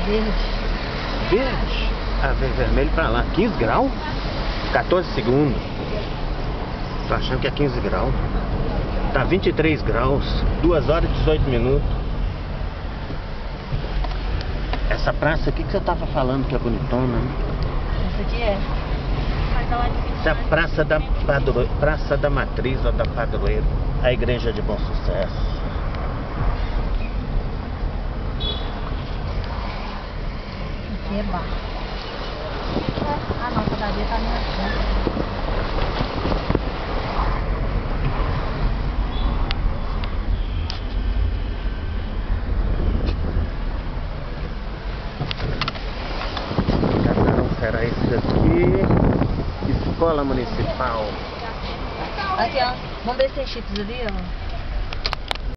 verde. Verde? Ah, vem vermelho pra lá. 15 graus? 14 segundos. Tô achando que é 15 graus. Tá 23 graus. 2 horas e 18 minutos. Essa praça aqui que você tava falando que é bonitona, né? Essa aqui é. Essa é a Praça da Matriz ou da Padroeiro. A Igreja de Bom Sucesso. Aqui é bar. A nossa dadia tá ali na frente. Era esse aqui. Escola Municipal. Aqui, ó. Vamos ver se tem chips ali, ó.